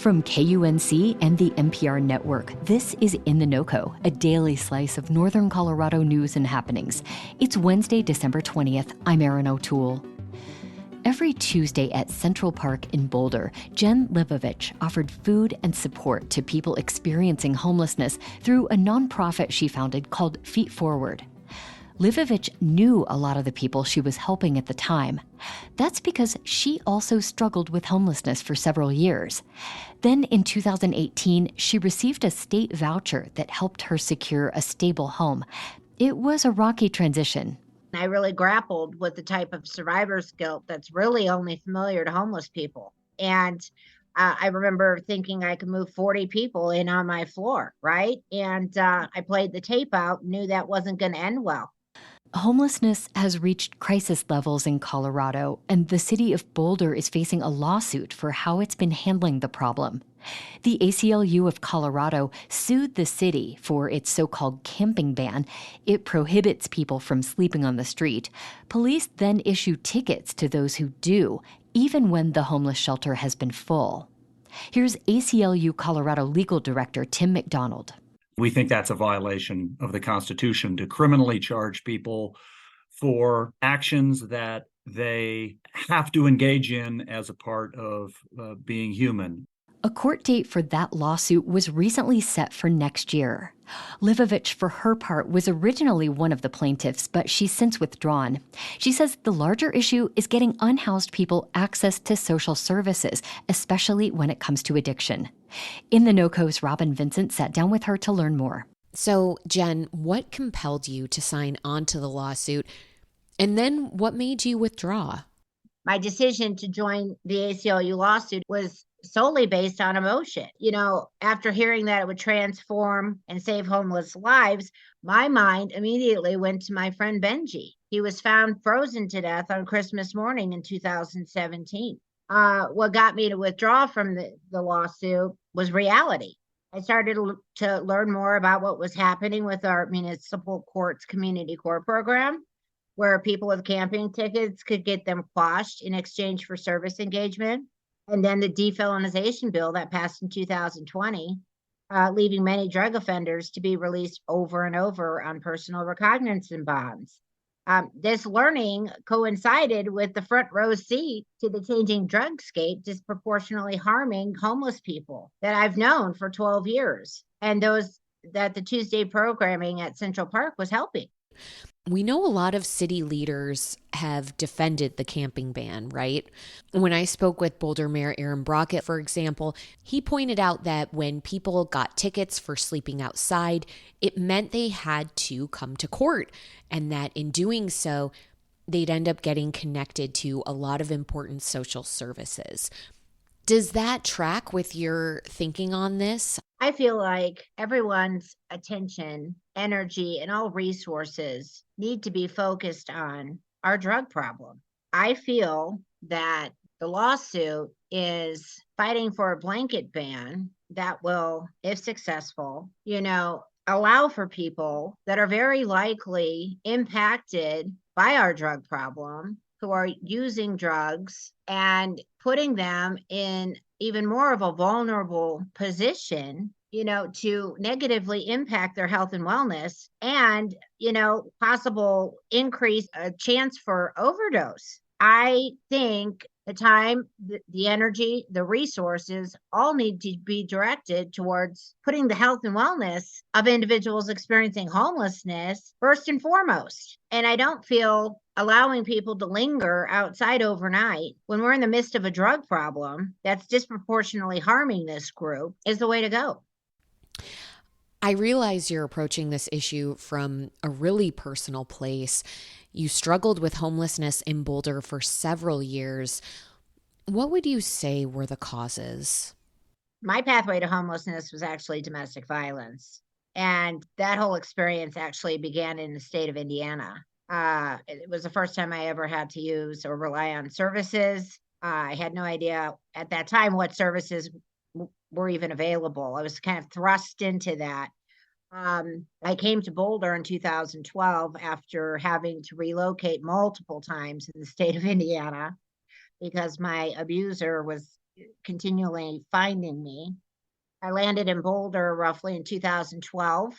From KUNC and the NPR network, this is In the NOCO, a daily slice of Northern Colorado news and happenings. It's Wednesday, December 20th. I'm Erin O'Toole. Every Tuesday at Central Park in Boulder, Jen Livovich offered food and support to people experiencing homelessness through a nonprofit she founded called Feet Forward. Livovich knew a lot of the people she was helping at the time. That's because she also struggled with homelessness for several years. Then in 2018, she received a state voucher that helped her secure a stable home. It was a rocky transition. I really grappled with the type of survivor's guilt that's really only familiar to homeless people. And I remember thinking I could move 40 people in on my floor, right? And I played the tape out, knew that wasn't going to end well. Homelessness has reached crisis levels in Colorado, and the City of Boulder is facing a lawsuit for how it's been handling the problem. The ACLU of Colorado sued the city for its so-called camping ban. It prohibits people from sleeping on the street. Police then issue tickets to those who do, even when the homeless shelter has been full. Here's ACLU Colorado Legal Director Tim Macdonald. We think that's a violation of the Constitution to criminally charge people for actions that they have to engage in as a part of being human. A court date for that lawsuit was recently set for next year. Livovich, for her part, was originally one of the plaintiffs, but she's since withdrawn. She says the larger issue is getting unhoused people access to social services, especially when it comes to addiction. In the NOCO's Robin Vincent sat down with her to learn more. So, Jen, what compelled you to sign on to the lawsuit? And then what made you withdraw? My decision to join the ACLU lawsuit was solely based on emotion. You know, after hearing that it would transform and save homeless lives, my mind immediately went to my friend Benji. He was found frozen to death on Christmas morning in 2017. What got me to withdraw from the lawsuit was reality. I started to learn more about what was happening with our municipal court's community court program, where people with camping tickets could get them quashed in exchange for service engagement. And then the defelonization bill that passed in 2020, leaving many drug offenders to be released over and over on personal recognizance bonds. This learning coincided with the front row seat to the changing drugscape disproportionately harming homeless people that I've known for 12 years, and those that the Tuesday programming at Central Park was helping. We know a lot of city leaders have defended the camping ban, right? When I spoke with Boulder Mayor Aaron Brockett, for example, he pointed out that when people got tickets for sleeping outside, it meant they had to come to court, and that in doing so, they'd end up getting connected to a lot of important social services. Does that track with your thinking on this? I feel like everyone's attention, energy, and all resources need to be focused on our drug problem. I feel that the lawsuit is fighting for a blanket ban that will, if successful, allow for people that are very likely impacted by our drug problem, who are using drugs, and putting them in even more of a vulnerable position, to negatively impact their health and wellness and, possible increase a chance for overdose. I think the time, the energy, the resources all need to be directed towards putting the health and wellness of individuals experiencing homelessness first and foremost. And I don't feel allowing people to linger outside overnight when we're in the midst of a drug problem that's disproportionately harming this group is the way to go. I realize you're approaching this issue from a really personal place. You struggled with homelessness in Boulder for several years. What would you say were the causes? My pathway to homelessness was actually domestic violence. And that whole experience actually began in the state of Indiana. It was the first time I ever had to use or rely on services. I had no idea at that time what services were even available. I was kind of thrust into that. I came to Boulder in 2012 after having to relocate multiple times in the state of Indiana because my abuser was continually finding me. I landed in Boulder roughly in 2012.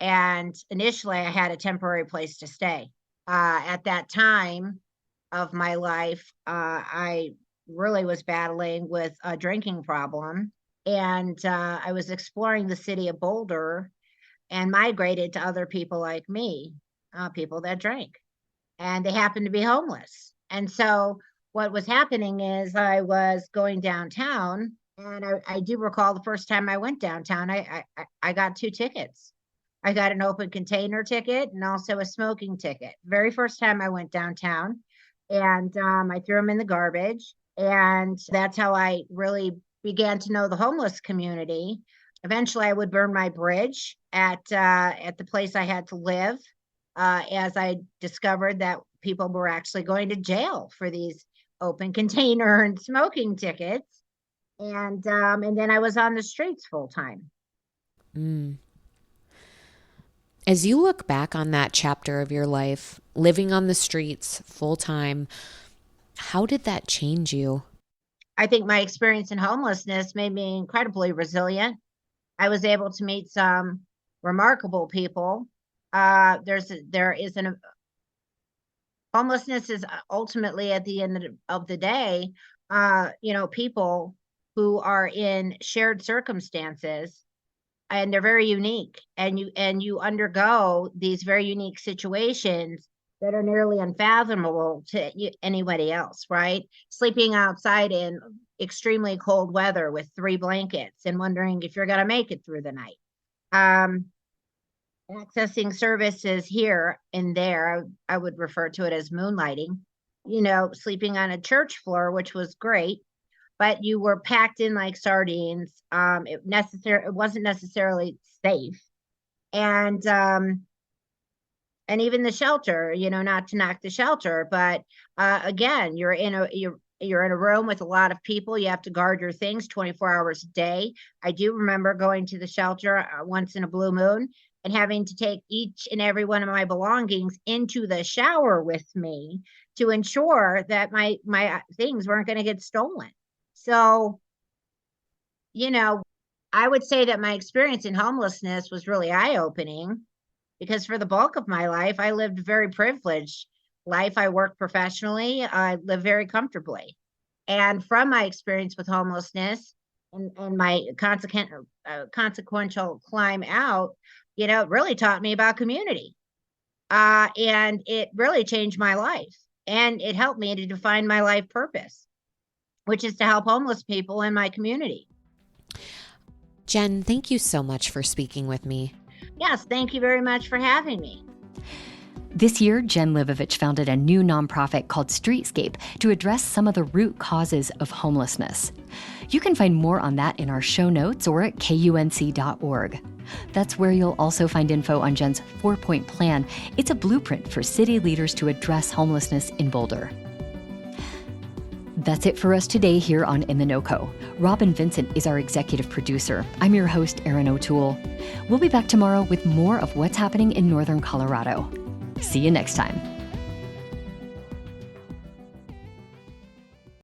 And initially, I had a temporary place to stay. At that time of my life, I really was battling with a drinking problem. And I was exploring the city of Boulder and migrated to other people like me, people that drank. And they happened to be homeless. And so what was happening is I was going downtown. And I do recall the first time I went downtown, I got 2 tickets. I got an open container ticket and also a smoking ticket. Very first time I went downtown, and I threw them in the garbage. And that's how I really began to know the homeless community. Eventually, I would burn my bridge at the place I had to live, as I discovered that people were actually going to jail for these open container and smoking tickets. And then I was on the streets full time. Mm. As you look back on that chapter of your life, living on the streets full time, how did that change you? I think my experience in homelessness made me incredibly resilient. I was able to meet some remarkable people. Homelessness is ultimately, at the end of the day, people who are in shared circumstances, and they're very unique, and you undergo these very unique situations that are nearly unfathomable to anybody else, right? Sleeping outside in extremely cold weather with 3 blankets and wondering if you're going to make it through the night. Accessing services here and there, I would refer to it as moonlighting, sleeping on a church floor, which was great, but you were packed in like sardines. It wasn't necessarily safe. And even the shelter, not to knock the shelter, but again, you're in a room with a lot of people. You have to guard your things 24 hours a day. I do remember going to the shelter once in a blue moon and having to take each and every one of my belongings into the shower with me to ensure that my things weren't going to get stolen. So, I would say that my experience in homelessness was really eye-opening, because for the bulk of my life, I lived a very privileged life. I worked professionally. I lived very comfortably. And from my experience with homelessness and my consequential climb out, it really taught me about community. And it really changed my life. And it helped me to define my life purpose, which is to help homeless people in my community. Jen, thank you so much for speaking with me. Yes, thank you very much for having me. This year, Jen Livovich founded a new nonprofit called Streetscape to address some of the root causes of homelessness. You can find more on that in our show notes or at kunc.org. That's where you'll also find info on Jen's 4-point plan. It's a blueprint for city leaders to address homelessness in Boulder. That's it for us today here on In the NOCO. Robin Vincent is our executive producer. I'm your host, Erin O'Toole. We'll be back tomorrow with more of what's happening in Northern Colorado. See you next time.